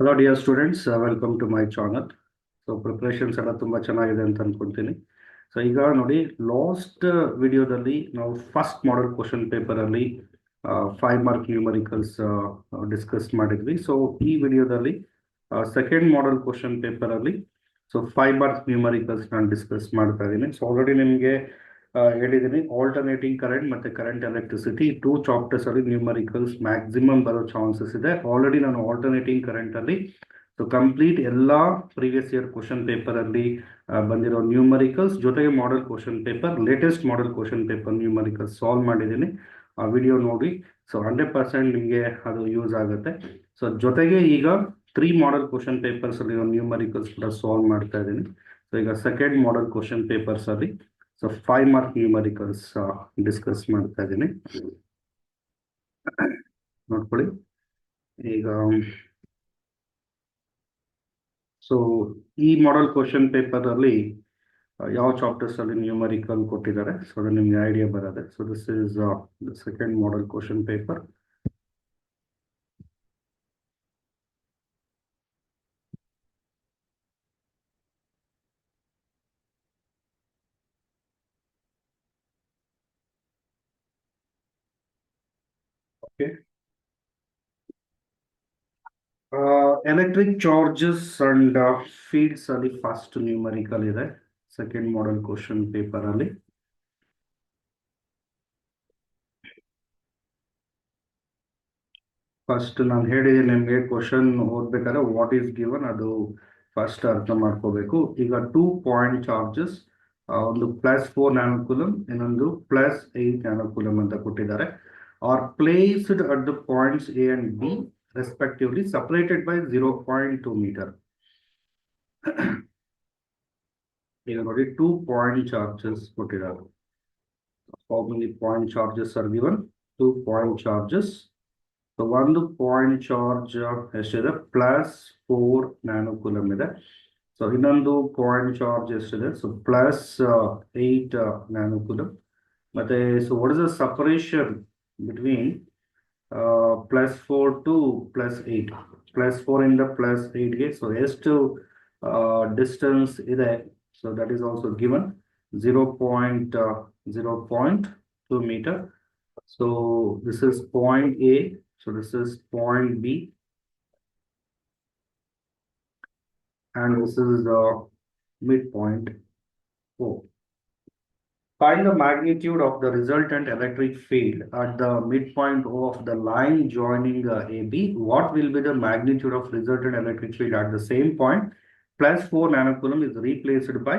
Hello dear students, welcome to my channel. So preparations ಎಲ್ಲ ತುಂಬಾ ಚೆನ್ನಾಗಿದೆ ಅಂತ ಅನ್ಕೊಂತೀನಿ. ಸೊ ಈಗ ನೋಡಿ ಲಾಸ್ಟ್ ವಿಡಿಯೋದಲ್ಲಿ ನಾವು ಫಸ್ಟ್ ಮಾಡೆಲ್ ಕ್ವಶನ್ ಪೇಪರ್ ಅಲ್ಲಿ 5 ಮಾರ್ಕ್ ನ್ಯೂಮರಿಕಲ್ಸ್ ಡಿಸ್ಕಸ್ ಮಾಡಿದ್ವಿ. ಸೊ ಈ ವಿಡಿಯೋದಲ್ಲಿ ಸೆಕೆಂಡ್ ಮಾಡೆಲ್ ಕ್ವಶನ್ ಪೇಪರ್ ಅಲ್ಲಿ 5 ಮಾರ್ಕ್ ನ್ಯೂಮರಿಕಲ್ಸ್ ನಾನು ಡಿಸ್ಕಸ್ ಮಾಡ್ತಾ ಇದ್ದೀನಿ. ಸೊ ಆಲ್ರೆಡಿ ನಿಮಗೆ ಹೇಳಿದ್ದೀನಿ ಆಲ್ಟರ್ನೇಟಿಂಗ್ ಕರೆಂಟ್ ಮತ್ತೆ ಕರೆಂಟ್ ಎಲೆಕ್ಟ್ರಿಸಿಟಿ 2 ಚಾಪ್ಟರ್ಸ್ ಅಲ್ಲಿ ನ್ಯೂಮರಿಕಲ್ಸ್ ಮ್ಯಾಕ್ಸಿಮಮ್ ಬರೋ ಚಾನ್ಸಸ್ ಇದೆ. ಆಲ್ರೆಡಿ ನಾನು ಆಲ್ಟರ್ನೇಟಿಂಗ್ ಕರೆಂಟ್ ಅಲ್ಲಿ ಕಂಪ್ಲೀಟ್ ಎಲ್ಲಾ ಪ್ರೀವಿಯಸ್ ಇಯರ್ ಕ್ವಶನ್ ಪೇಪರ್ ಅಲ್ಲಿ ಬಂದಿರೋ ನ್ಯೂಮರಿಕಲ್ಸ್ ಜೊತೆಗೆ model question paper latest model question paper numericals solve ಮಾಡಿದ್ದೀನಿ. ಆ ವಿಡಿಯೋ ನೋಡಿ. ಸೊ 100% ನಿಮಗೆ ಅದು ಯೂಸ್ ಆಗುತ್ತೆ. ಸೊ ಜೊತೆಗೆ ಈಗ 3 ಮಾಡೆಲ್ ಕ್ವಶನ್ ಪೇಪರ್ಸ್ ಅಲ್ಲಿ ನ್ಯೂಮರಿಕಲ್ಸ್ ಕೂಡ ಸಾಲ್ವ್ ಮಾಡ್ತಾ ಇದ್ದೀನಿ. ಸೊ ಈಗ ಸೆಕೆಂಡ್ ಮಾಡೆಲ್ ಕ್ವಶನ್ ಪೇಪರ್ಸ್ ಅಲ್ಲಿ 5 ಮಾರ್ಕ್ ನ್ಯೂಮರಿಕಲ್ಸ್ ಡಿಸ್ಕಸ್ ಮಾಡ್ತಾ ಇದ್ದೀನಿ. ನೋಡ್ಕೊಳ್ಳಿ ಈಗ. ಸೊ ಈ ಮಾಡೆಲ್ ಕ್ವಶನ್ ಪೇಪರ್ ಅಲ್ಲಿ ಯಾವ ಚಾಪ್ಟರ್ಸ್ ಅಲ್ಲಿ ನ್ಯೂಮರಿಕಲ್ ಕೊಟ್ಟಿದ್ದಾರೆ, ಸೊ ಅದು ನಿಮ್ಗೆ ಐಡಿಯಾ ಬರುತ್ತೆ. So this is the second model question paper. Okay, electric charges and fields ಅಲ್ಲಿ ಫಸ್ಟ್ ನ್ಯೂಮರಿಕಲ್ ಇದೆ ಸೆಕೆಂಡ್ ಮಾಡೆಲ್ ಕ್ವಶನ್ ಪೇಪರ್ ಅಲ್ಲಿ. ಫಸ್ಟ್ ನಾನು ಹೇಳಿದ್ದೀನಿ ನಿಮಗೆ ಕ್ವಶನ್ ಓದ್ಬೇಕಾದ್ರೆ ವಾಟ್ ಈಸ್ ಗಿವನ್ ಅದು ಫಸ್ಟ್ ಅರ್ಥ ಮಾಡ್ಕೋಬೇಕು. ಈಗ 2 ಪಾಯಿಂಟ್ ಚಾರ್ಜಸ್, ಒಂದು +4 ನ್ಯಾನೋಕೂಲಮ್, ಇನ್ನೊಂದು +8 ನ್ಯಾನೋಕೂಲಮ್ ಅಂತ ಕೊಟ್ಟಿದ್ದಾರೆ. R placed at the points A and B respectively separated by 0.2 meter. ಈಗ ನೋಡಿ 2 ಪಾಯಿಂಟ್ ಚಾರ್ಜಸ್ ಕೊಟ್ಟಿದ್ದಾರೆ. How many point charges are given? 2 point charges. So ಒಂದು ಪಾಯಿಂಟ್ ಚಾರ್ಜ್ ಎಷ್ಟಿದೆ? +4 ನ್ಯಾನೋಕೂಲಮ್ ಇದೆ. ಸೊ ಇನ್ನೊಂದು ಪಾಯಿಂಟ್ ಚಾರ್ಜ್ ಎಷ್ಟಿದೆ? So +8 nanocoulomb. ಮತ್ತೆ so what is the separation between +4 to +8? +4 ಇಂದ +8 ಗೆ ಸೊ ಎಷ್ಟು ಡಿಸ್ಟೆನ್ಸ್ ಇದೆ? So that is also given 0.2 meter. So this is point A. So this is point B, and this is the midpoint O. Find the magnitude of the resultant electric field at the midpoint O of the line joining AB. What will be the magnitude of resultant electric field at the same point? +4 nanocoulomb is replaced by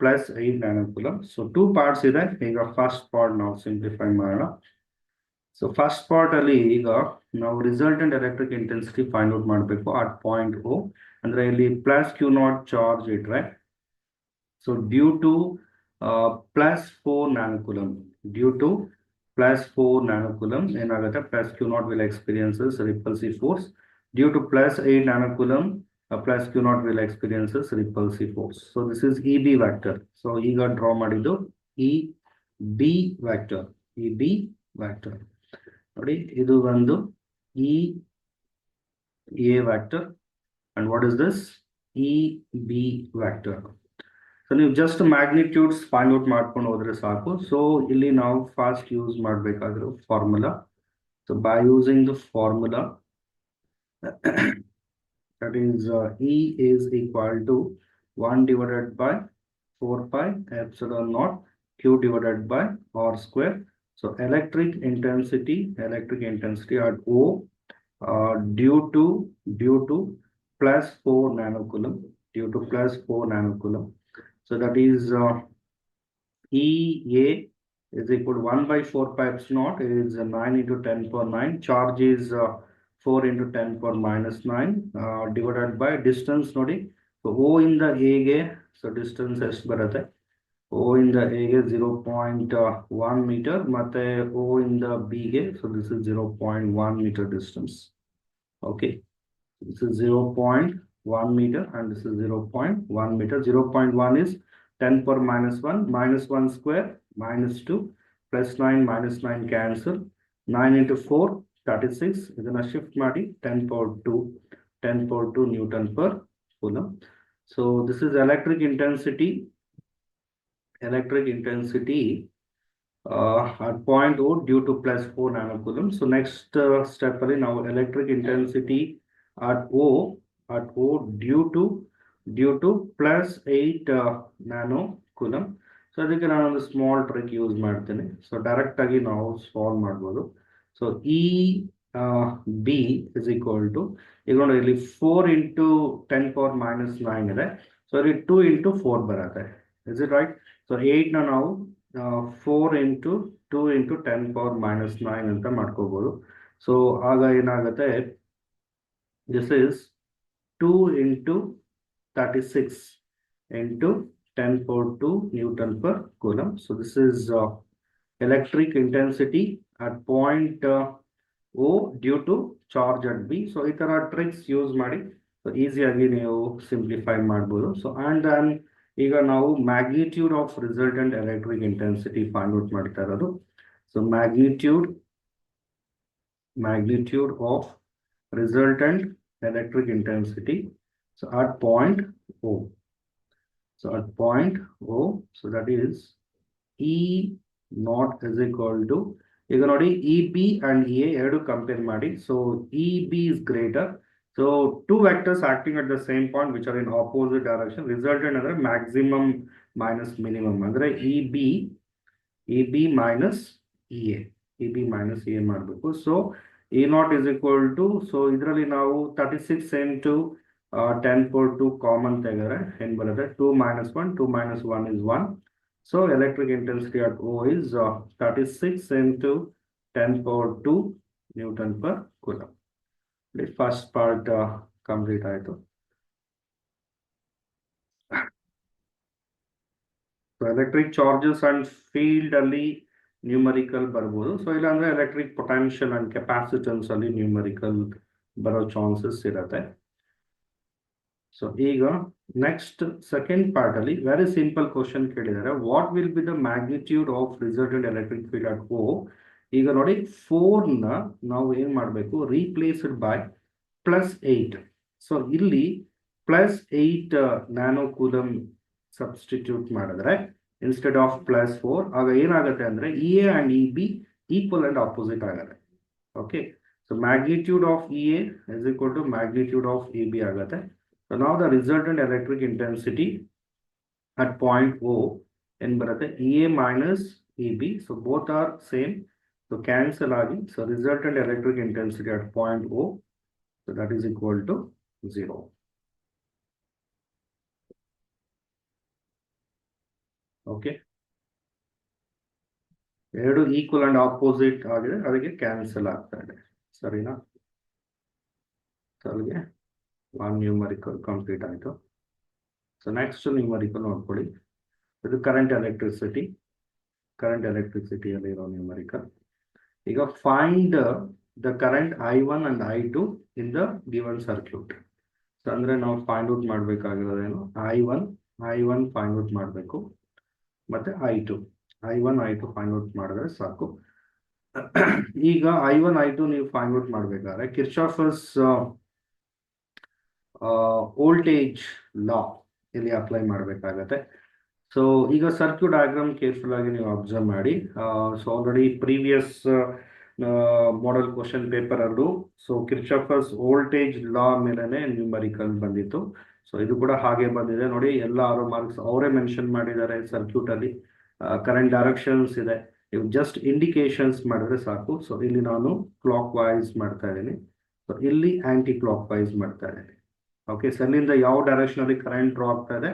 +8 nanocoulomb. So 2 parts ಇದೆ. ಈಗ first part ನಾವು simplify ಮಾಡೋಣ. So first part ಅಲ್ಲಿ ಈಗ ನಾವು resultant electric intensity find out ಮಾಡಬೇಕು at point O. ಅಂದ್ರೆ ಇಲ್ಲಿ +Q0 ಚಾರ್ಜ್ ಇಟ್ರೆ, so due to +4 nanocoulomb, due to +4 nanocoulomb ಏನಾಗುತ್ತೆ? +Q0 will experiences repulsive force. Due to +8 nanocoulomb, +Q0 will experiences repulsive force. So this is EB vector. So ಈಗ draw ಮಾಡಿದ್ದು EB vector. EB vector ನೋಡಿ, ಇದು ಒಂದು EA vector and what is this? EB vector. So ನೀವು just magnitudes find out ಮಾಡ್ಕೊಂಡು ಹೋದ್ರೆ ಸಾಕು. So ಇಲ್ಲಿ ನಾವು ಫಾಸ್ಟ್ ಯೂಸ್ ಮಾಡಬೇಕಾದ್ರು formula. So by using the formula that is E is equal to 1 divided by 4 pi epsilon naught Q divided by R square. So electric intensity at O due to +4 nanocoulomb, So that is EA is equal to 1 by 4 pi epsilon naught is 9 into 10 power 9. Charge is 4 into 10 power -9 divided by distance ನೋಡಿ. So O ಇಂದ A ಗೆ so distance ಎಷ್ಟು ಬರುತ್ತೆ? O ಇಂದ A ಗೆ 0.1 meter ಮತ್ತೆ O ಇಂದ B ಗೆ so this is 0.1 meter distance. Okay, this is 0.1 meter and this is 0.1 meter. 0.1 is 10 power -1, -1 square -2 +9 -9 cancel. 9 into 4 36. ಇದನ್ನ ಶಿಫ್ಟ್ ಮಾಡಿ 10 power 2 10 power 2 Newton per Coulomb. So this is electric intensity at point O due to plus 4 nanocoulomb. So next step ಅಲ್ಲಿ ನಾವು electric intensity at O due to plus 8 nanocoulomb. ಸೊ ಅದಕ್ಕೆ ನಾನೊಂದು small trick use ಮಾಡ್ತೇನೆ. So direct ಆಗಿ ನಾವು solve ಮಾಡ್ಬೋದು. So E B is equal to ಈಗ ನೋಡಿ ಇಲ್ಲಿ 4 ಇಂಟು 10 ಪವರ್ ಮೈನಸ್ 9 ಇದೆ. ಸೊ ಇಲ್ಲಿ 2 ಇಂಟು 4 ಬರುತ್ತೆ. Is it right? ಸೊ 8 ನಾವು 4 ಇಂಟು 2 ಇಂಟು 10 ಪವರ್ ಮೈನಸ್ 9 ಅಂತ ಮಾಡ್ಕೋಬಹುದು. ಸೊ ಆಗ ಏನಾಗುತ್ತೆ, this is 2 into 36 into 10 power 2 Newton per Coulomb. So this is electric intensity at point O due to charge at B. So ಈ ತರ tricks use ಮಾಡಿ so ಈಸಿಯಾಗಿ ನೀವು ಸಿಂಪ್ಲಿಫೈ ಮಾಡ್ಬೋದು. ಸೊ ಅಂಡ್ ದೆನ್ ಈಗ ನಾವು magnitude of resultant electric intensity find out ಮಾಡ್ತಾ ಇರೋದು. So magnitude of resultant electric intensity so at point O. So at point O, so that is E naught is equal to, ಈಗ ನೋಡಿ EB and EA ಎರಡು compare ಮಾಡಿ. So EB is greater. So two vectors acting at the same point which are in opposite direction. Resultant ಅಂದ್ರೆ maximum minus minimum ಅಂದ್ರೆ EB minus EA ಮಾಡಬೇಕು. So E naught is equal to, so ಇದರಲ್ಲಿ ನಾವು 36 into 10 power 2 common ತೆಗೆದರೆ ಏನು ಬರುತ್ತೆ, 2 minus 1, 2 minus 1 is 1. So electric intensity at O is 36 into 10 power 2 Newton per Coulomb. The first part complete ಆಯಿತು. So electric charges and field ಅಲ್ಲಿ numerical ಬರ್ಬೋದು. So ಇಲ್ಲಾಂದ್ರೆ electric potential and capacitance ಅಲ್ಲಿ numerical ಬರೋ chances ಇರುತ್ತೆ. So ಈಗ next second part ಅಲ್ಲಿ very simple question ಕೇಳಿದ್ದಾರೆ, what will be the magnitude of resultant electric field at O. ಈಗ ನೋಡಿ 4 ನಾವು ಏನ್ ಮಾಡಬೇಕು, ರೀಪ್ಲೇಸ್ಡ್ ಬೈ +8. ಸೊ ಇಲ್ಲಿ +8 ನ್ಯಾನೋ ಕೂಲಮ್ ಸಬ್ಸ್ಟಿಟ್ಯೂಟ್ ಮಾಡಿದ್ರೆ ಇನ್ಸ್ಟೆಡ್ ಆಫ್ +4 ಆಗ ಏನಾಗುತ್ತೆ ಅಂದ್ರೆ EA and EB equal and opposite ಆಗುತ್ತೆ. Okay, so magnitude of EA is equal to magnitude of EB ಆಗುತ್ತೆ. So now the resultant electric intensity at point O in ಬರುತ್ತೆ EA minus EB. So both are same. So cancel ಆಗಿ, so resultant electric intensity at point O, so that is equal to 0. Okay. ಎರಡು equal and opposite ಆಗಿದೆ, ಅದಕ್ಕೆ cancel ಆಗ್ತಾ ಇದೆ. ಸರಿನಾ? ಅಲ್ಲಿಗೆ one numerical complete ಆಯಿತು. ಸೊ ನೆಕ್ಸ್ಟ್ ನ್ಯೂಮರಿಕಲ್ ನೋಡ್ಕೊಳ್ಳಿ. ಇದು ಕರೆಂಟ್ ಎಲೆಕ್ಟ್ರಿಸಿಟಿಯಲ್ಲಿ ಇರೋ ನ್ಯೂಮರಿಕಲ್. ಈಗ find the current I1 and I2 in the given circuit. So ಅಂದ್ರೆ ನಾವು ಫೈಂಡ್ ಔಟ್ ಮಾಡಬೇಕಾಗಿರೋದೇನು, I1 ಫೈಂಡ್ ಔಟ್ ಮಾಡಬೇಕು, ಮತ್ತೆ I2 ಫೈಂಡ್ ಔಟ್ ಮಾಡಿದ್ರೆ ಸಾಕು. ಈಗ I1 I2 ನೀವು ಫೈಂಡ್ ಔಟ್ ಮಾಡಬೇಕಾದ್ರೆ ಕಿರ್ಚಾಫಸ್ ವೋಲ್ಟೇಜ್ ಲಾ ಇಲ್ಲಿ ಅಪ್ಲೈ ಮಾಡಬೇಕಾಗತ್ತೆ. ಸೊ ಈಗ ಸರ್ಕ್ಯೂಟ್ ಡಯಾಗ್ರಾಮ್ ಕೇರ್ಫುಲ್ ಆಗಿ ನೀವು ಅಬ್ಸರ್ವ್ ಮಾಡಿ. So already previous model question paper ಅಲ್ಲೂ ಸೊ ಕಿರ್ಚಾಫಸ್ ವೋಲ್ಟೇಜ್ ಲಾ ಮೇಲೆನೆ ನ್ಯೂಮರಿಕಲ್ ಬಂದಿತ್ತು. ಸೊ ಇದು ಕೂಡ ಹಾಗೆ ಬಂದಿದೆ ನೋಡಿ, ಎಲ್ಲ 6 ಮಾರ್ಕ್ಸ್ ಅವರೇ ಮೆನ್ಷನ್ ಮಾಡಿದ್ದಾರೆ. ಸರ್ಕ್ಯೂಟ್ ಅಲ್ಲಿ ಕರೆಂಟ್ ಡೈರೆಕ್ಷನ್ಸ್ ಇದೆ, ನೀವು ಜಸ್ಟ್ ಇಂಡಿಕೇಶನ್ಸ್ ಮಾಡಿದ್ರೆ ಸಾಕು. ಸೊ ಇಲ್ಲಿ ನಾನು ಕ್ಲಾಕ್ ವೈಸ್ ಮಾಡ್ತಾ ಇದ್ದೀನಿ, ಸೊ ಇಲ್ಲಿ ಆಂಟಿ ಕ್ಲಾಕ್ ವೈಸ್ ಮಾಡ್ತಾ ಇದ್ದೀನಿ. ಓಕೆ, ಸೊ ಅಲ್ಲಿಂದ ಯಾವ ಡೈರೆಕ್ಷನ್ ಅಲ್ಲಿ ಕರೆಂಟ್ ಡ್ರಾ ಆಗ್ತಾ ಇದೆ,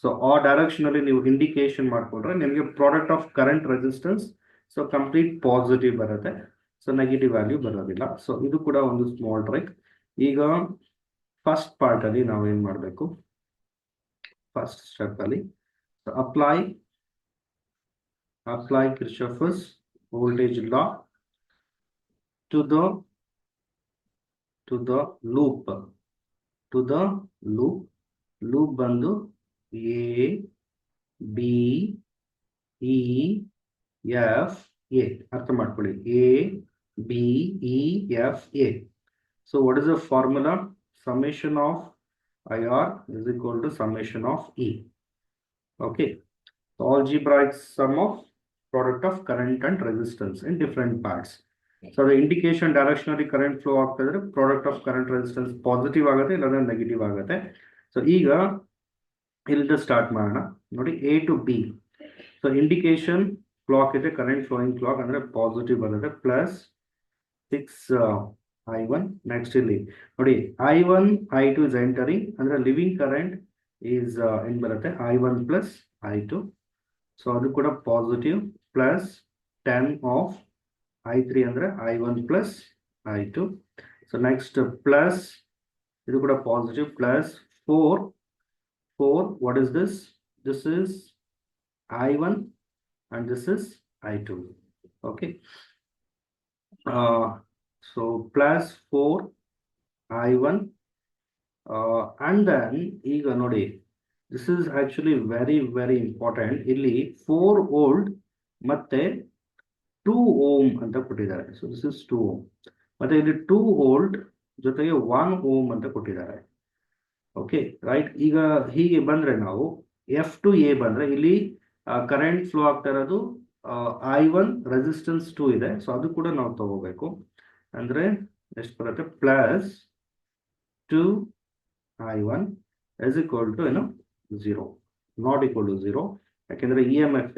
ಸೊ ಆ ಡೈರೆಕ್ಷನ್ ಅಲ್ಲಿ ನೀವು ಇಂಡಿಕೇಶನ್ ಮಾಡ್ಕೊಂಡ್ರೆ ನಿಮಗೆ product of current resistance so complete positive ಬರುತ್ತೆ, ಸೊ ನೆಗೆಟಿವ್ ವ್ಯಾಲ್ಯೂ ಬರೋದಿಲ್ಲ. ಸೊ ಇದು ಕೂಡ ಒಂದು ಸ್ಮಾಲ್ ಟ್ರಿಕ್. ಈಗ ಫಸ್ಟ್ ಪಾರ್ಟ್ ಅಲ್ಲಿ ನಾವು ಏನ್ ಮಾಡಬೇಕು, ಫಸ್ಟ್ ಸ್ಟೆಪ್ ಅಲ್ಲಿ apply Kirchhoff's voltage law to the loop ಬಂದು A B E F A ಅರ್ಥ ಮಾಡ್ಕೊಳ್ಳಿ, A B E F A. So what is the formula? summation of IR is equal to summation of E. Okay. So algebraic sum of product of current and resistance in different parts. So the indication directionally current flow ಆಗ್ತಿದ್ರೆ product of current resistance positive ಆಗುತ್ತೆ ಇಲ್ಲಾಂದ್ರೆ negative ಆಗುತ್ತೆ. So ಈಗ ಇಲ್ಲಿಂದ start ಮಾಡೋಣ ನೋಡಿ A to B. So indication clock ಇದೆ current flowing clock ಅಂದ್ರೆ ಪಾಸಿಟಿವ್ ಬರುತ್ತೆ ಪ್ಲಸ್ 6I1 ನೆಕ್ಸ್ಟ್ ಇಲ್ಲಿ ನೋಡಿ I1 I2 is entering ಅಂದ್ರೆ ಲಿವಿಂಗ್ ಕರೆಂಟ್ ಈಸ್ ಏನ್ ಬರುತ್ತೆ I1 ಪ್ಲಸ್ I2. ಸೊ ಅದು ಕೂಡ ಪಾಸಿಟಿವ್ ಪ್ಲಸ್ 10 ಆಫ್ I3 ಅಂದ್ರೆ I1 plus I2. So next plus ಇದು ಕೂಡ positive plus 4 what is this? This is I1 and this is I2. Okay. So plus 4 I1 and then ಈಗ ನೋಡಿ this is actually very important. ಇಲ್ಲಿ 4 volt ಮತ್ತೆ 2 ohm ಅಂತ ಕೊಟ್ಟಿದ್ದಾರೆ. So this is 2 ohm. ಮತ್ತೆ ಇಲ್ಲಿ 2 volt ಜೊತೆಗೆ 1 ohm ಅಂತ ಕೊಟ್ಟಿದ್ದಾರೆ. Okay right. ಈಗ ಹೀಗೆ ಬಂದ್ರೆ ನಾವು ಎಫ್ ಟು ಎ ಬಂದ್ರೆ ಇಲ್ಲಿ ಕರೆಂಟ್ ಫ್ಲೋ ಆಗ್ತಾ ಇರೋದು I1 ರೆಸಿಸ್ಟೆನ್ಸ್ 2 ಇದೆ. ಸೊ ಅದು ಕೂಡ ನಾವು ತಗೋಬೇಕು. ಅಂದ್ರೆ ಎಷ್ಟು ಬರುತ್ತೆ plus 2I1 is equal to ಏನು 0 ನಾಟ್ ಈಕ್ವಲ್ ಟು 0 ಯಾಕೆಂದ್ರೆ ಇ ಎಮ್ ಎಫ್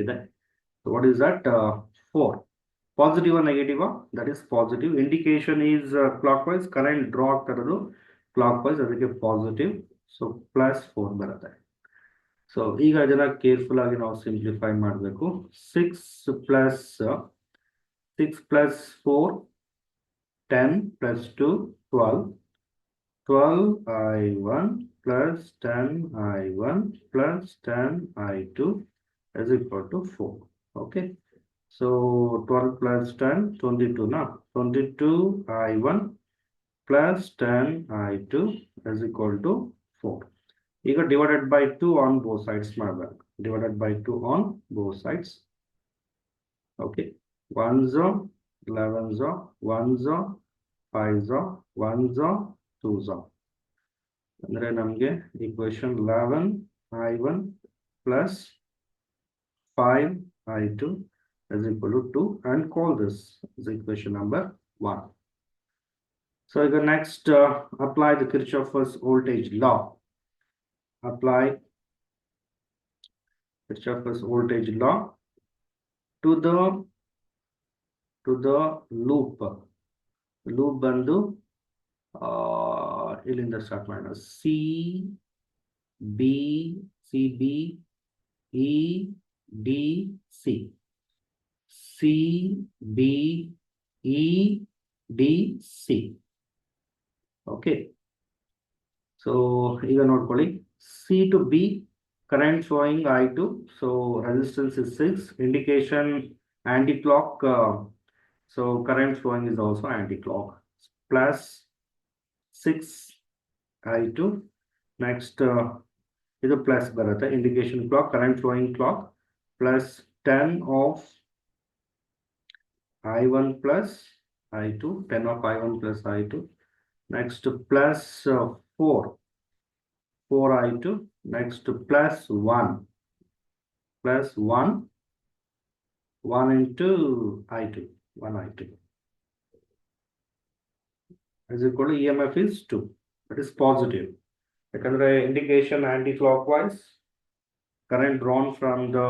ಇದೆ. So what is that? 4. Positive or negative? That is positive. Indication is clockwise. Current draw ಆಗ್ತಿರೋದು clockwise, ಅದಕ್ಕೆ positive. So plus 4 ಬರುತ್ತೆ. ಸೊ ಈಗ ಅದನ್ನ careful ಆಗಿ ನಾವು ಸಿಂಪ್ಲಿಫೈ ಮಾಡಬೇಕು. 6 plus 4 10 plus 2 12 12I1 plus 10I1 plus 10I2 is equal to 4. Okay. So 12 plus 10, 22 now. 22I1 plus 10I2 is equal to 4. You got divided by 2 on both sides. Divided by 2 on both sides. Okay. 1 0, 11 0, 1 0, 5 0, 1 0, 2 0. ಅಂದ್ರೆ ನಮಗೆ equation 11I1 plus 5I2 is equal to 2 and call this is equation number 1. So the next apply the Kirchhoff's voltage law. Apply Kirchhoff's voltage law to the loop ಬಂದು ಇಲ್ಲಿಂದ start ಮಾಡೋಣ. C B E D C CBEDC. Okay. So ಈಗ ನೋಡ್ಕೊಳ್ಳಿ C to B current flowing I2. So resistance is 6. Indication anti-clock. So current flowing is also anti-clock. Plus 6I2. Next ಇದು plus ಬರುತ್ತೆ. Indication clock, current flowing clock. Plus 10 of I1 plus I2, 10 of I1 plus I2. Next plus 4I2. Next plus 1 into I2, 1I2 is equal to EMF is 2. That is positive. Because indication anti-clockwise, current drawn from the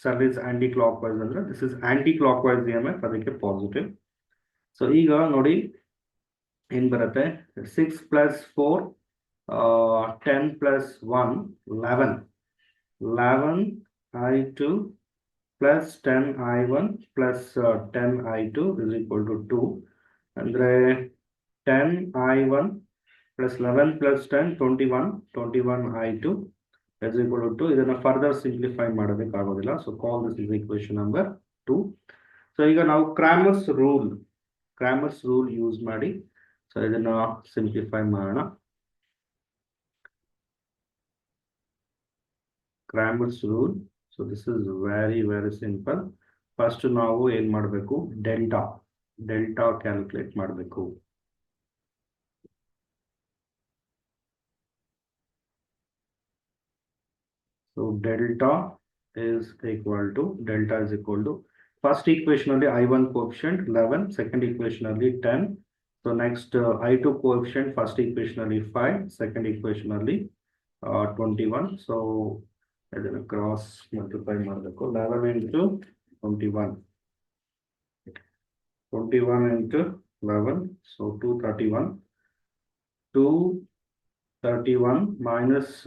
cell is anti-clockwise. This is anti-clockwise EMF, ಅದಕ್ಕೆ positive. So ಈಗ ನೋಡಿ ಏನು ಬರುತ್ತೆ 6 plus 4 10 plus 1 11 I2 plus 10 I1 plus 10 I2 is equal to 2. ಅಂದ್ರೆ 10 I1 plus 11 plus 10 21 I2 is equal to 2. ಇದನ್ನ further simplify ಮಾಡೋದಕ್ಕಾಗೋದಿಲ್ಲ. So call this is equation number 2. So ಈಗ ನಾವು ಕ್ರಾಮರ್ಸ್ ರೂಲ್ ಯೂಸ್ ಮಾಡಿ ಸೊ ಇದನ್ನ ಸಿಂಪ್ಲಿಫೈ ಮಾಡೋಣ. Cramer's rule. So this is very simple. First ನಾವು ಏನ್ ಮಾಡಬೇಕು ಡೆಲ್ಟಾ ಕ್ಯಾಲ್ಕುಲೇಟ್ ಮಾಡಬೇಕು. So delta is equal to first equation only I1 coefficient 11, second equation only 10. So next I2 coefficient, first equation only 5, second equation only 21. So cross multiply 11 into 21. 21 into 11, so 231. 231 minus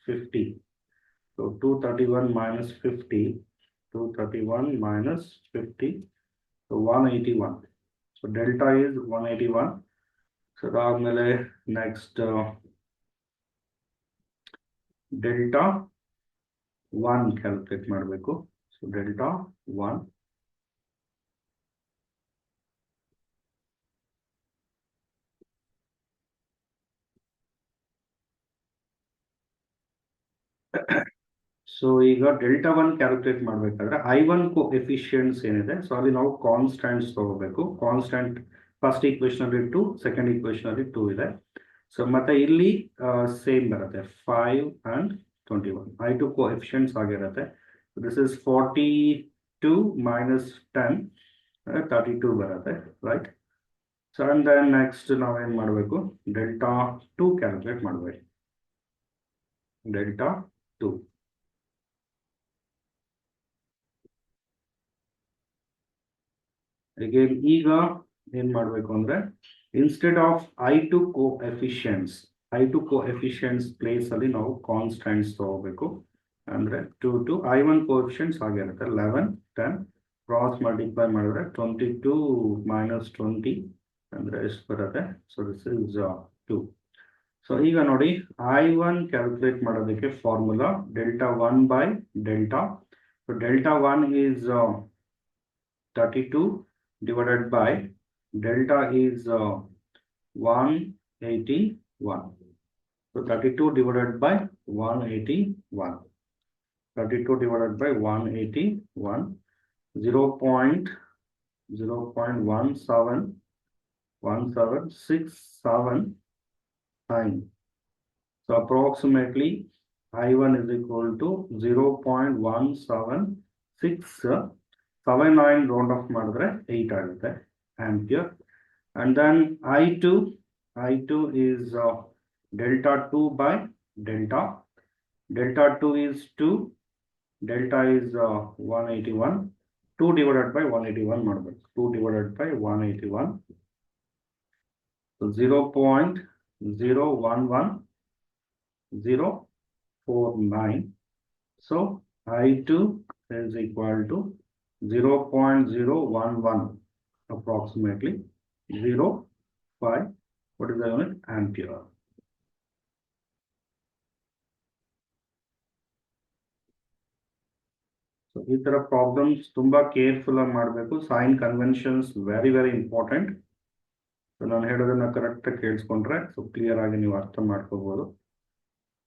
50. So 231 minus 50, 231 minus 50, so 181. So delta is 181. So next delta 1 calculate ಮಾಡಬೇಕು. So delta 1. So ಈಗ delta 1 calculate ಮಾಡಬೇಕಾದ್ರೆ I1 coefficients ಏನಿದೆ so ಅಲ್ಲಿ ನಾವು constants ತಗೋಬೇಕು. Constant first equation ಅಲ್ಲಿ 2, second equation ಅಲ್ಲಿ 2 ಇದೆ. ಸೊ ಮತ್ತೆ ಇಲ್ಲಿ ಸೇಮ್ ಬರುತ್ತೆ 5 and 21. I2 ಕೋಎಫಿಷಿಯಂಟ್ಸ್ ಆಗಿರುತ್ತೆ. ದಿಸ್ ಇಸ್ 42 minus 10, 32 ಬರುತ್ತೆ, right. So and then next ನಾವೇನ್ ಮಾಡಬೇಕು, ಡೆಲ್ಟಾ 2 ಕ್ಯಾಲ್ಕುಲೇಟ್ ಮಾಡಬೇಕು. ಡೆಲ್ಟಾ 2. Again, ಈಗ ಏನ್ ಮಾಡಬೇಕು ಅಂದ್ರೆ instead of I2 coefficients place ಅಲ್ಲಿ ನಾವು ಕಾನ್ಸ್ಟೆಂಟ್ಸ್ ತಗೋಬೇಕು. ಅಂದ್ರೆ 2 I1 ಕೋಎಫಿಷಿಯಂಟ್ಸ್ ಆಗಿರುತ್ತೆ 11, 10 ಕ್ರಾಸ್ ಮಲ್ಟಿಪ್ಲೈ ಮಾಡಿದ್ರೆ 22 minus 20 ಅಂದ್ರೆ ಎಷ್ಟು ಬರುತ್ತೆ. So this is 2. ಸೊ ಈಗ ನೋಡಿ I1 ಕ್ಯಾಲ್ಕುಲೇಟ್ ಮಾಡೋದಕ್ಕೆ formula delta 1 by delta. So delta 1 is 32 divided by delta is 181. So 32 divided by 181. 32 divided by 181. 0.1767 So approximately I1 is equal to 0.17679 round off ಮಾಡಿದ್ರೆ 8 ಆಗುತ್ತೆ ampere. And then I2 is delta 2 by delta. Delta 2 is 2. Delta is 181. 2 divided by 181 ಮಾಡಬೇಕು. 2 divided by 181. So 0.011049. So I2 is equal to 0.011 approximately 0.5. What is the unit? Ampere. So ಈ ತರ problems ತುಂಬಾ careful ಆಗಿ ಮಾಡಬೇಕು. Sign conventions very important. So ನಾನು ಹೇಳೋದನ್ನ correct ಆಗಿ ಕೇಳಿಸ್ಕೊಂಡ್ರೆ so clear ಆಗಿ ನೀವು ಅರ್ಥ ಮಾಡ್ಕೋಬಹುದು.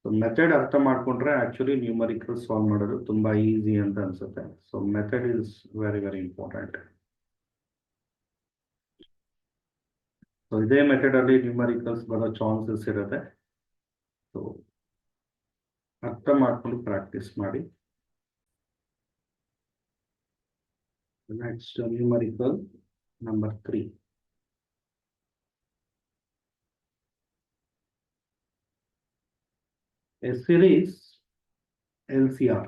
ಸೊ ಮೆಥಡ್ ಅರ್ಥ ಮಾಡ್ಕೊಂಡ್ರೆ ಆಕ್ಚುಲಿ ನ್ಯೂಮರಿಕಲ್ ಸಾಲ್ವ್ ಮಾಡೋದು ತುಂಬಾ ಈಸಿ ಅಂತ ಅನ್ಸುತ್ತೆ. So method is very important. So ಇದೇ ಮೆಥಡ್ ಅಲ್ಲಿ ನ್ಯೂಮರಿಕಲ್ಸ್ ಬರೋ ಚಾನ್ಸಸ್ ಇರುತ್ತೆ. ಸೊ ಅರ್ಥ ಮಾಡ್ಕೊಂಡು ಪ್ರಾಕ್ಟೀಸ್ ಮಾಡಿ. Next numerical number 3. A series LCR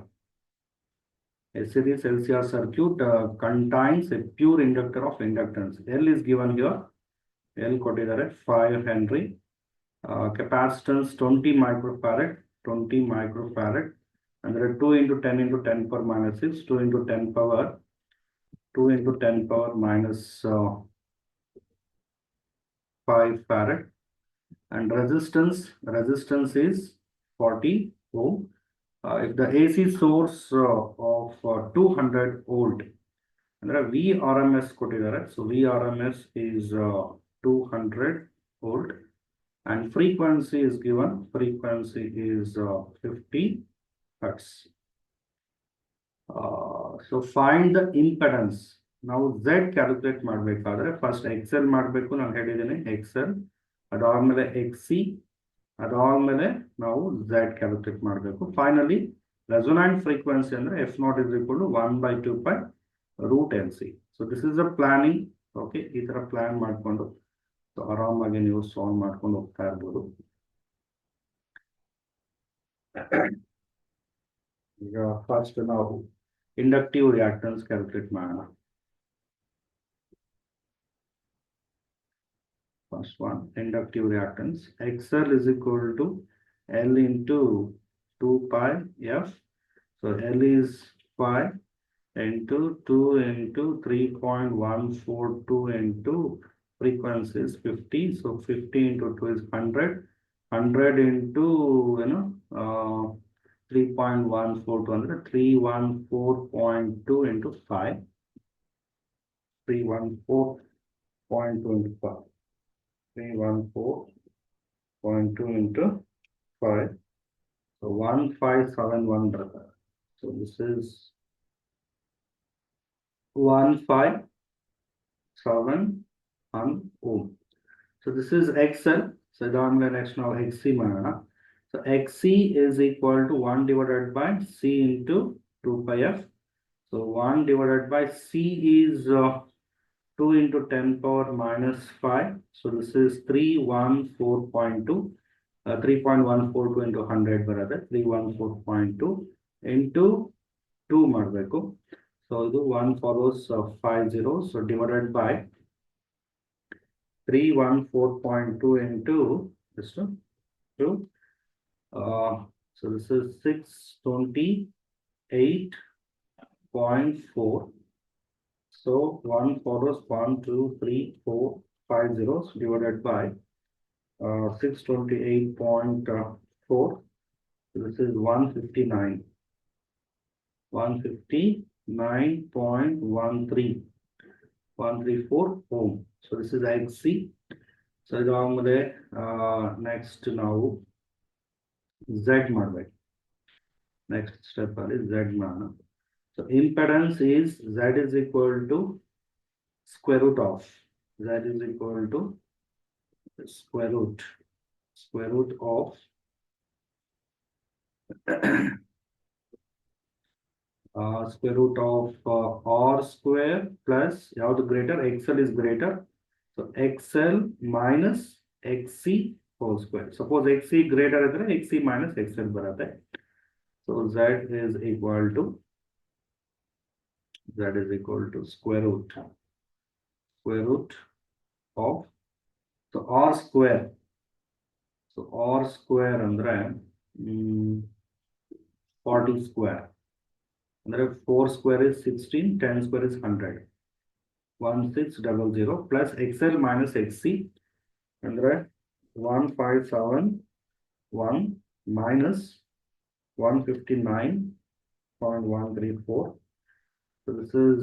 circuit contains a pure inductor of inductance. L is given here. L ಕೊಟ್ಟಿದ್ದಾರೆ 5 Henry. Capacitance 20 microfarad. ಅಂದ್ರೆ 2 into 10 into 10 power minus 6, 2 into 10 power minus 5 farad. And resistance is 40 ohm. If the AC source of 200 volt, and VRMS ಕೊಟ್ಟಿದ್ದಾರೆ. So VRMS is 200 volt, and frequency is given. Frequency is 50 hertz. So find the impedance. ನಾವು Z calculate ಮಾಡಬೇಕಾದ್ರೆ first XL ಮಾಡಬೇಕು. ನಾನು ಹೇಳಿದ್ದೀನಿ XL, ಅದಾದ್ಮೇಲೆ XC, ಅದಾದ್ಮೇಲೆ ನಾವು Z calculate ಮಾಡಬೇಕು. Finally resonant frequency under f naught is equal to 1 by 2 pi root LC. So this is a planning. Okay, ಈ ತರ ಪ್ಲಾನ್ ಮಾಡ್ಕೊಂಡು ಆರಾಮಾಗಿ ನೀವು ಸಾಲ್ವ್ ಮಾಡ್ಕೊಂಡು ಹೋಗ್ತಾ ಇರ್ಬೋದು. ಈಗ ಫಸ್ಟ್ ನಾವು ಇಂಡಕ್ಟಿವ್ ರಿಯಾಕ್ಟನ್ಸ್ ಕ್ಯಾಲ್ಕುಲೇಟ್ ಮಾಡೋಣ. First one, inductive reactance. XL is equal to L into 2 pi F. So L is 5 into 2 into 3.142 into frequency is 50. So 50 into 2 is 100. 100 into 3.142, 314.2 into 5. 314.2 into 5. 314.2 into 5. So 1571 brother. So this is 1571 ohm. So this is XL. So next now XC manana. So XC is equal to 1 divided by C into 2 pi F. So 1 divided by C is 2 into 10 power minus 5. So this is 314.2. 3.142 into 100 brother. 314.2 into 2 ಮಾಡಬೇಕು. So ಇದು 1 follows 5 zeros. So divided by 314.2 into this one 2. So this is 628.4. So 1 follows 1, 2, 3, 4, 5 zeros divided by 628.4. So this is 159. 159.134 ohm. So this is XC. So along with next now Z ಮಾಡಬೇಕು. Next step is Z ಮಾಡೋಣ. So impedance is Z is equal to square root of square root of square root of R square plus ಯಾವುದು greater, XL is greater. So XL minus XC whole square. Suppose XC greater ಇದ್ರೆ XC minus XL ಬರುತ್ತೆ. So Z is equal to square root of, so R square. So R square ಅಂದ್ರೆ 40 square. ಅಂದ್ರೆ 4 square is 16, 10 square is 100. 1600 plus XL minus XC ಅಂದ್ರೆ 1571 minus 159.134. So this is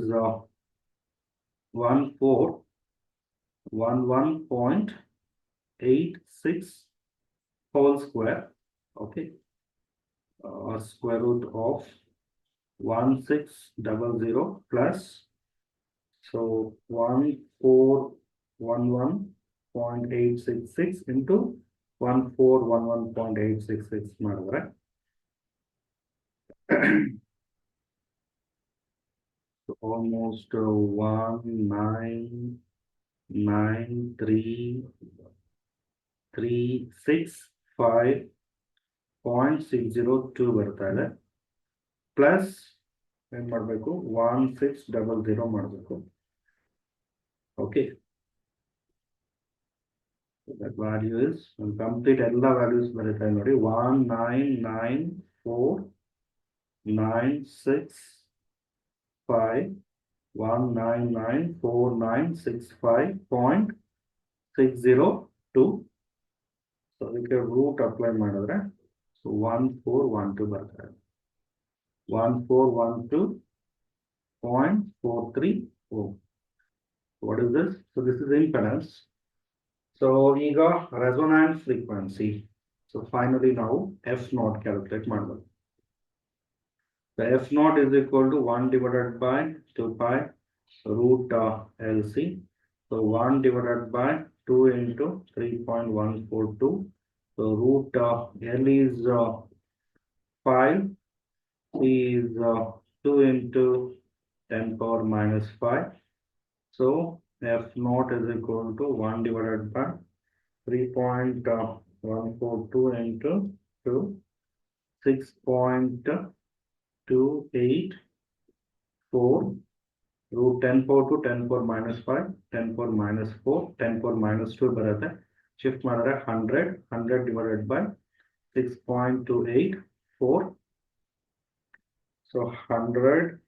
1411.86 whole square. Okay, square root of 1600 plus, so 1411.866 into 1411.866 ಮಾಡಿದ್ರೆ so almost 19365.602 ಬರ್ತಾ ಇದೆ. Plus ಏನ್ ಮಾಡಬೇಕು 1600 ಮಾಡಬೇಕು. Okay, that value is complete ಎಲ್ಲ values ಬರುತ್ತೆ ನೋಡಿ. 1994965 ಸೊ ಇದಕ್ಕೆ ರೂಟ್ ಅಪ್ಲೈ ಮಾಡಿದ್ರೆ ಸೊ 1412 ಬರ್ತಾರೆ. 1412.43 ohm. What is this? So this is impedance. So ಈಗ resonant frequency. So finally now F naught calculate ಮಾಡಬೇಕು. The F naught is equal to 1 divided by 2 pi root LC. So 1 divided by 2 into 3.142. So root L is 5 C is 2 into 10 power minus 5. So F naught is equal to 1 divided by 3.142 into 2, 6.284 root 10 power to 10 power minus 5, 10 power minus 4, 10 power minus 2 ಬರುತ್ತೆ. Shift ಮಾಡಿದ್ರೆ 100 divided by 6.284. So 100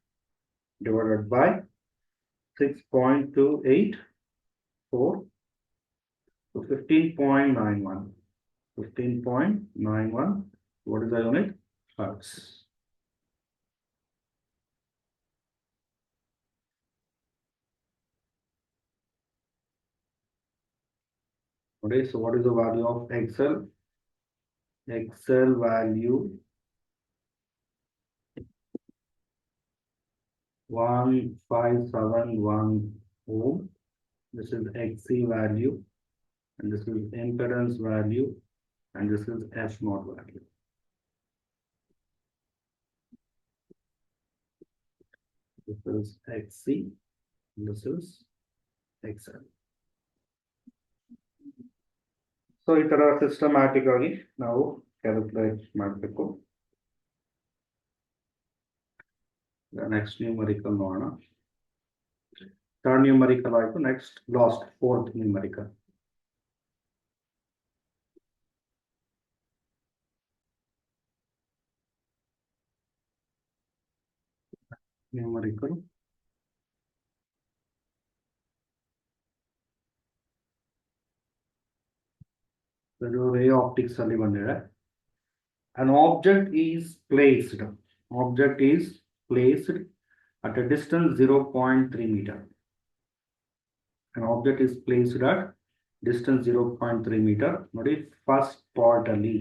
divided by 6.284. So 15.91. 15.91. What is the unit? Hertz. Okay, so what is the value of XL? XL value 1571 ohm. This is XC value, and this is impedance value, and this is F naught value. This is XC, this is XL. So ಈ ತರ systematic ಆಗಿ ನಾವು calculate ಮಾಡಬೇಕು. Next numerical ನೋಡೋಣ. Third numerical ಆಯ್ತು. Next last fourth numerical. Numerical ray optics ಅಲ್ಲಿ ಬಂದಿದೆ. An object is placed at a distance 0.3 meter. An object is placed at distance 0.3 meter. ನೋಡಿ, ಫಸ್ಟ್ ಪಾರ್ಟ್ ಅಲ್ಲಿ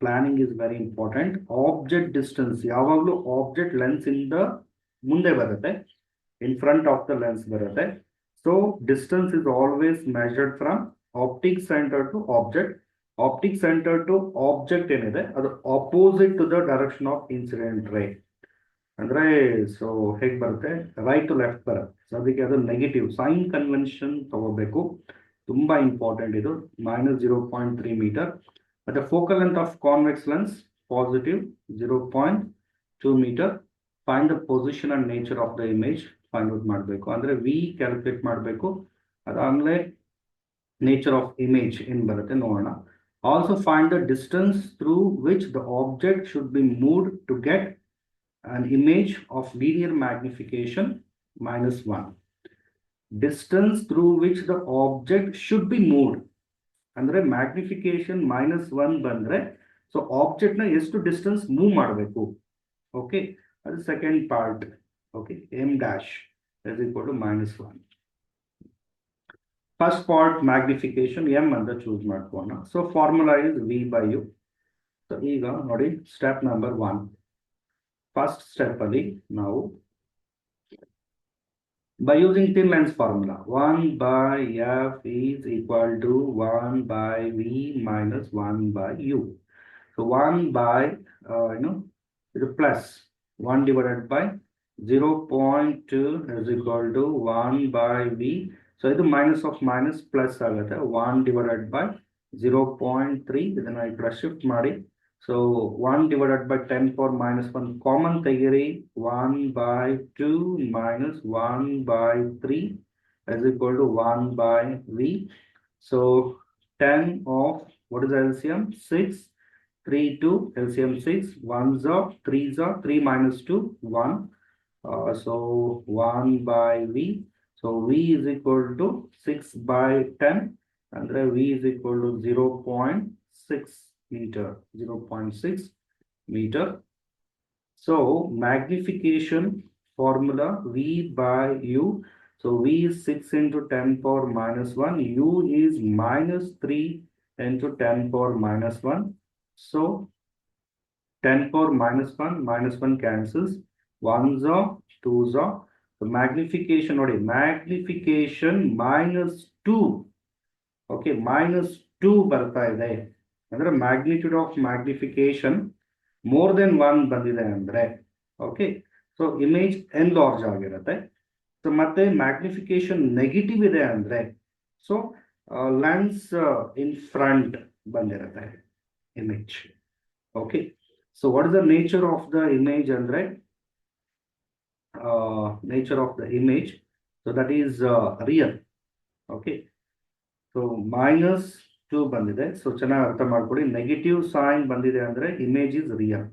planning is very important. Object distance ಯಾವಾಗಲೂ object lens ಇಂದ ಮುಂದೆ ಬರುತ್ತೆ, in front of the lens ಬರುತ್ತೆ. So distance is always measured from optic centre to object. Optic centre to object ಏನಿದೆ ಅದು opposite to the direction of incident ray. ಅಂದ್ರೆ so ಹೇಗೆ ಬರುತ್ತೆ, ರೈಟ್ ಟು ಲೆಫ್ಟ್ ಬರುತ್ತೆ. ಸೊ ಅದಕ್ಕೆ ಅದು negative sign convention ತಗೋಬೇಕು, ತುಂಬಾ ಇಂಪಾರ್ಟೆಂಟ್ ಇದು. -0.3 meter. At the focal length of convex lens, positive 0.2 meter. Find the position and nature of the image. Find out ಮಾಡಬೇಕು. ಅಂದ್ರೆ V ಕ್ಯಾಲ್ಕುಲೇಟ್ ಮಾಡಬೇಕು. ಅದಾದ್ಮೇಲೆ nature of image in ಬರುತ್ತೆ, ನೋಡೋಣ. Also find the distance through which the object should be moved to get an image of linear magnification -1. Distance through which the object should be moved. ಅಂದ್ರೆ magnification -1 ಬಂದ್ರೆ so object ನ ಎಷ್ಟು distance move ಮಾಡಬೇಕು. Okay, ಅದು second part. Okay, m dash is equal to -1. First part magnification m ಅಂತ choose ಮಾಡ್ಕೋಣ. So formula is V/U. So ಈಗ ನೋಡಿ, ಸ್ಟೆಪ್ ನಂಬರ್ 1. ಫಸ್ಟ್ ಸ್ಟೆಪ್ ಅಲ್ಲಿ ನಾವು by using thin lens formula, 1/f is equal to 1/v minus 1/u. So 1 is a plus 1 divided by 0.2 is equal to 1/v. So ಇದು minus of minus plus ಆಗುತ್ತೆ. 1 divided by 0.3 ಇದನ್ನ ಈ ಕಡೆ shift ಮಾಡಿ. So 1 divided by 10 power minus 1 common ತೆಗಿರಿ. 1/2 minus 1/3 is equal to 1/v. So 10 of what is the LCM? 6. 3 2 LCM 6. 1s are 3s are 3 minus 2 1. So 1/v. So v is equal to 6/10 and v is equal to 0.6 meter. 0.6 meter. So magnification formula V/U. So v is 6 into 10 power minus 1. U is -3 into 10 power minus 1. So 10 power -1 cancels. 1s are 2s are. So magnification ನೋಡಿ, magnification -2. Okay, -2 ಬರ್ತಾ ಇದೆ. ಅಂದ್ರೆ magnitude of magnification more than 1 ಬಂದಿದೆ ಅಂದ್ರೆ okay so image enlarge ಆಗಿರುತ್ತೆ. So ಮತ್ತೆ magnification negative ಇದೆ ಅಂದ್ರೆ ಸೊ ಲೆನ್ಸ್ ಇನ್ ಫ್ರಂಟ್ ಬಂದಿರುತ್ತೆ image. Okay so what is the nature of the image ಅಂದ್ರೆ nature of the image, so that is real. Okay so -2 ಬಂದಿದೆ. So ಚೆನ್ನಾಗಿ ಅರ್ಥ ಮಾಡ್ಕೊಳ್ಳಿ, ನೆಗೆಟಿವ್ ಸೈನ್ ಬಂದಿದೆ ಅಂದ್ರೆ image is real.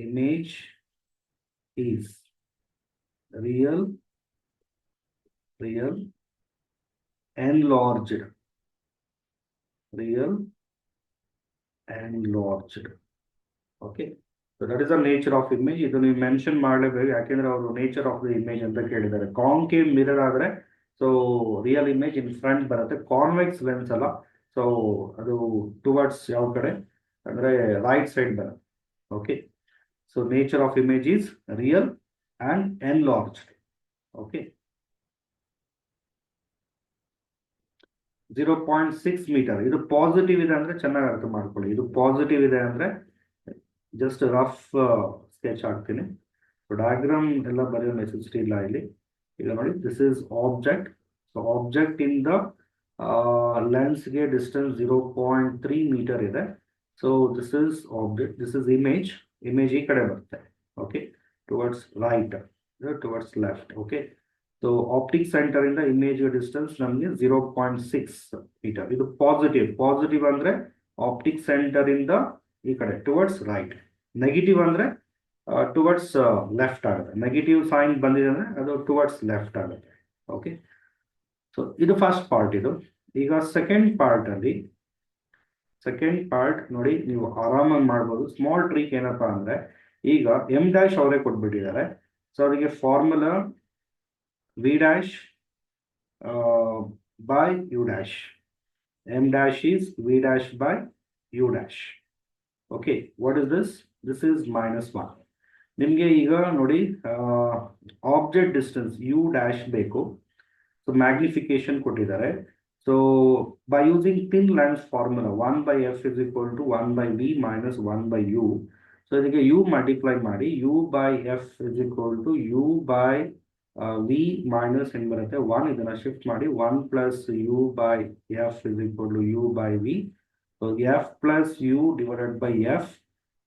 Image is real enlarged okay so that is the nature of image. ಇದು ನೀವು mention ಮಾಡಲೇಬೇಕು, ಯಾಕೆಂದ್ರೆ ಅವರು ನೇಚರ್ ಆಫ್ ದ ಇಮೇಜ್ ಅಂತ ಕೇಳಿದ್ದಾರೆ. ಕಾನ್ಕೇವ್ ಮಿರರ್ ಆದ್ರೆ so real image in front ಬರುತ್ತೆ, ಕಾನ್ವೆಕ್ಸ್ ಲೆನ್ಸ್ ಅಲ್ಲ. ಸೊ ಅದು ಟುವರ್ಡ್ಸ್ ಯಾವ ಕಡೆ ಅಂದ್ರೆ ರೈಟ್ ಸೈಡ್ ಬರುತ್ತೆ. Okay so nature of image is real and enlarged. Okay 0.6 meter. ಇದು ಪಾಸಿಟಿವ್ ಇದೆ ಅಂದ್ರೆ ಚೆನ್ನಾಗಿ ಅರ್ಥ ಮಾಡ್ಕೊಳ್ಳಿ, ಇದು ಪಾಸಿಟಿವ್ ಇದೆ ಅಂದ್ರೆ ಜಸ್ಟ್ ರಫ್ ಸ್ಕೆಚ್ ಹಾಕ್ತೀನಿ. ಡಯಾಗ್ರಾಮ್ ಎಲ್ಲ ಬರೆಯೋ ನೆಸೆಸಿಟಿ ಇಲ್ಲ ಇಲ್ಲಿ. ಈಗ ನೋಡಿ, this is object. So object ಇಂದ ಲೆನ್ಸ್ಗೆ ಡಿಸ್ಟೆನ್ಸ್ 0.3 ಮೀಟರ್ ಇದೆ. So this is object, this is image. Image ಈ ಕಡೆ ಬರುತ್ತೆ. Okay towards right, towards left. Okay so optic centre ಇಂದ ಇಮೇಜ್ ಡಿಸ್ಟೆನ್ಸ್ ನಮಗೆ 0.6 ಮೀಟರ್. ಇದು ಪಾಸಿಟಿವ್ ಅಂದ್ರೆ ಆಪ್ಟಿಕ್ ಸೆಂಟರ್ ಇಂದ ಈ ಕಡೆ ಟುವರ್ಡ್ಸ್ ರೈಟ್. ನೆಗೆಟಿವ್ ಅಂದ್ರೆ ಟುವರ್ಡ್ಸ್ ಲೆಫ್ಟ್ ಆಗುತ್ತೆ. ನೆಗೆಟಿವ್ ಸೈನ್ ಬಂದಿದೆ ಅಂದ್ರೆ ಅದು ಟುವರ್ಡ್ಸ್ ಲೆಫ್ಟ್ ಆಗುತ್ತೆ. ಓಕೆ ಸೊ ಇದು ಫಸ್ಟ್ ಪಾರ್ಟ್. ಇದು ಈಗ ಸೆಕೆಂಡ್ ಪಾರ್ಟ್ ನೋಡಿ, ನೀವು ಆರಾಮಾಗಿ ಮಾಡ್ಬೋದು. ಸ್ಮಾಲ್ ಟ್ರಿಕ್ ಏನಪ್ಪಾ ಅಂದ್ರೆ, ಈಗ ಎಂ ಡ್ಯಾಶ್ ಅವರೇ ಕೊಟ್ಬಿಟ್ಟಿದ್ದಾರೆ. ಸೊ ಅವರಿಗೆ formula v dash by u dash. M dash is v dash by u dash. Okay, what is this? This is -1. ನಿಮಗೆ ಈಗ ನೋಡಿ ಆಬ್ಜೆಕ್ಟ್ ಡಿಸ್ಟೆನ್ಸ್ u dash ಬೇಕು. ಸೊ ಮ್ಯಾಗ್ನಿಫಿಕೇಶನ್ ಕೊಟ್ಟಿದ್ದಾರೆ. So by using thin lens formula 1/f is equal to 1/v minus 1/u. So ಇದಕ್ಕೆ u multiply ಮಾಡಿ, u by f is equal to u by v minus ಏನು ಬರುತ್ತೆ 1. ಇದನ್ನ shift ಮಾಡಿ 1 plus u by f is equal to u by v. So f plus u divided by f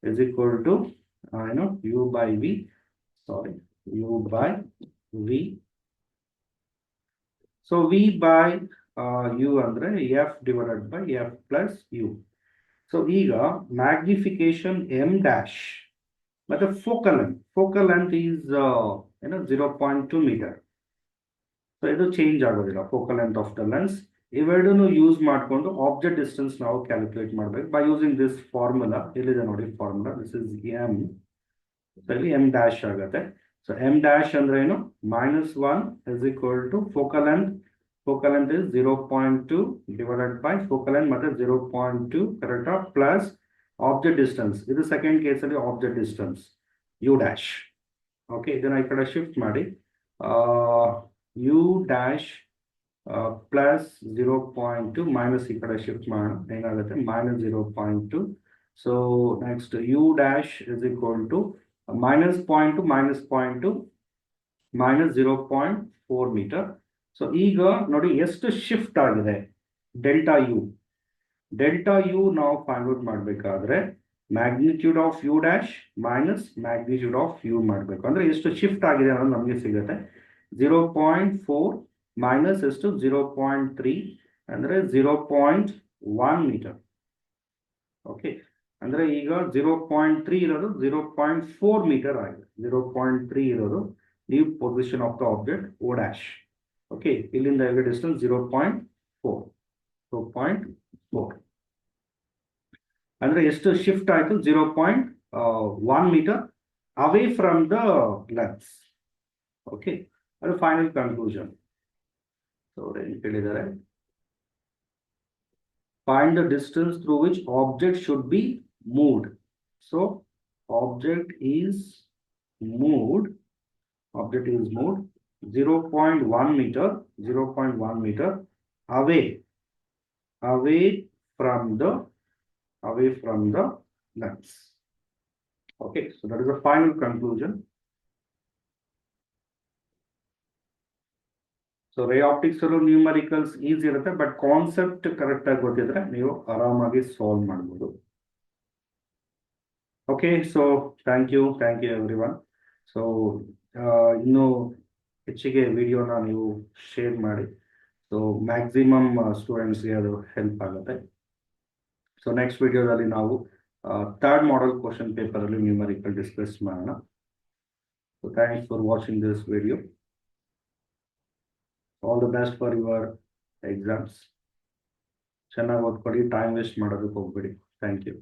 is equal to u by v. Sorry, u by v. So v by u ಅಂದ್ರೆ f divided by f plus u. So ಈಗ magnification m dash ಮತ್ತೆ focal length is 0.2 meter. So ಇದು change ಆಗೋದಿಲ್ಲ, focal length of the lens. ಇವೆರಡನ್ನು use ಮಾಡಿಕೊಂಡು object distance ನಾವು calculate ಮಾಡಬೇಕು by using this formula. ಇಲ್ಲಿದೆ ನೋಡಿ ಫಾರ್ಮುಲಾ, ದಿಸ್ ಇಸ್ ಎಮ್. ಇಲ್ಲಿ ಎಮ್ ಡ್ಯಾಶ್ ಆಗುತ್ತೆ. ಸೊ ಎಮ್ ಡ್ಯಾಶ್ ಅಂದ್ರೆ ಏನು, -1 is equal to focal length is 0.2 divided by focal length ಮತ್ತೆ 0.2 ಕರೆಕ್ಟಾ, ಪ್ಲಸ್ ಆಬ್ಜೆಕ್ಟ್ ಡಿಸ್ಟೆನ್ಸ್. ಇದು ಸೆಕೆಂಡ್ ಕೇಸಲ್ಲಿ object distance U dash. Okay ಇದನ್ನ ಈ ಕಡೆ ಶಿಫ್ಟ್ ಮಾಡಿ, ಯು ಡ್ಯಾಶ್ ಪ್ಲಸ್ 0.2 ಮೈನಸ್ ಈ ಕಡೆ ಶಿಫ್ಟ್ ಮಾಡೋಣ, ಏನಾಗುತ್ತೆ -0.2. So next U dash is equal to -0.2 -0.4 meter. So ಈಗ ನೋಡಿ ಎಷ್ಟು ಶಿಫ್ಟ್ ಆಗಿದೆ ಡೆಲ್ಟಾ ಯು ನಾವು ಫೈಂಡ್ ಔಟ್ ಮಾಡಬೇಕಾದ್ರೆ magnitude of U dash minus magnitude of U ಮಾಡಬೇಕು. ಅಂದ್ರೆ ಎಷ್ಟು ಶಿಫ್ಟ್ ಆಗಿದೆ ಅನ್ನೋದು ನಮಗೆ ಸಿಗುತ್ತೆ. 0.4 ಮೈನಸ್ ಎಷ್ಟು 0.3 ಅಂದ್ರೆ 0.1 ಮೀಟರ್. ಓಕೆ ಅಂದ್ರೆ ಈಗ 0.3 ಇರೋದು 0.4 ಮೀಟರ್ ಆಗಿದೆ. 0.3 ಇರೋದು new position of the object O dash. Okay ಇಲ್ಲಿಂದ ಡಿಸ್ಟೆನ್ಸ್ 0.4 ಅಂದ್ರೆ ಎಷ್ಟು ಶಿಫ್ಟ್ ಆಯ್ತು, 0.1 meter away from the lens. Okay ಅದು ಫೈನಲ್ ಕನ್ಕ್ಲೂಷನ್. ಏನು ಕೇಳಿದ್ದಾರೆ, find the distance through which object should be moved. So object is moved 0.1 meter away from the lengths. Okay, so that is the final conclusion. So ray optics numericals easy irutte, but concept correct ಆಗಿ ಗೊತ್ತಿದ್ರೆ ನೀವು ಆರಾಮಾಗಿ solve ಮಾಡಬಹುದು. Okay, so thank you everyone. So ಇನ್ನು ಹೆಚ್ಚಿಗೆ ವಿಡಿಯೋನ ನೀವು share ಮಾಡಿ, ಸೊ ಮ್ಯಾಕ್ಸಿಮಮ್ ಸ್ಟೂಡೆಂಟ್ಸ್ಗೆ ಅದು ಹೆಲ್ಪ್ ಆಗುತ್ತೆ. ಸೊ ನೆಕ್ಸ್ಟ್ ವಿಡಿಯೋದಲ್ಲಿ ನಾವು ಥರ್ಡ್ ಮಾಡೆಲ್ ಕ್ವಶನ್ ಪೇಪರ್ ಅಲ್ಲಿ ನ್ಯೂಮರಿಕಲ್ ಡಿಸ್ಕಸ್ ಮಾಡೋಣ. So thanks for watching this video. All the best for your exams. ಚೆನ್ನಾಗಿ ಓದ್ಕೊಳ್ಳಿ, ಟೈಮ್ ವೇಸ್ಟ್ ಮಾಡೋದಕ್ಕೆ ಹೋಗ್ಬೇಡಿ. Thank you.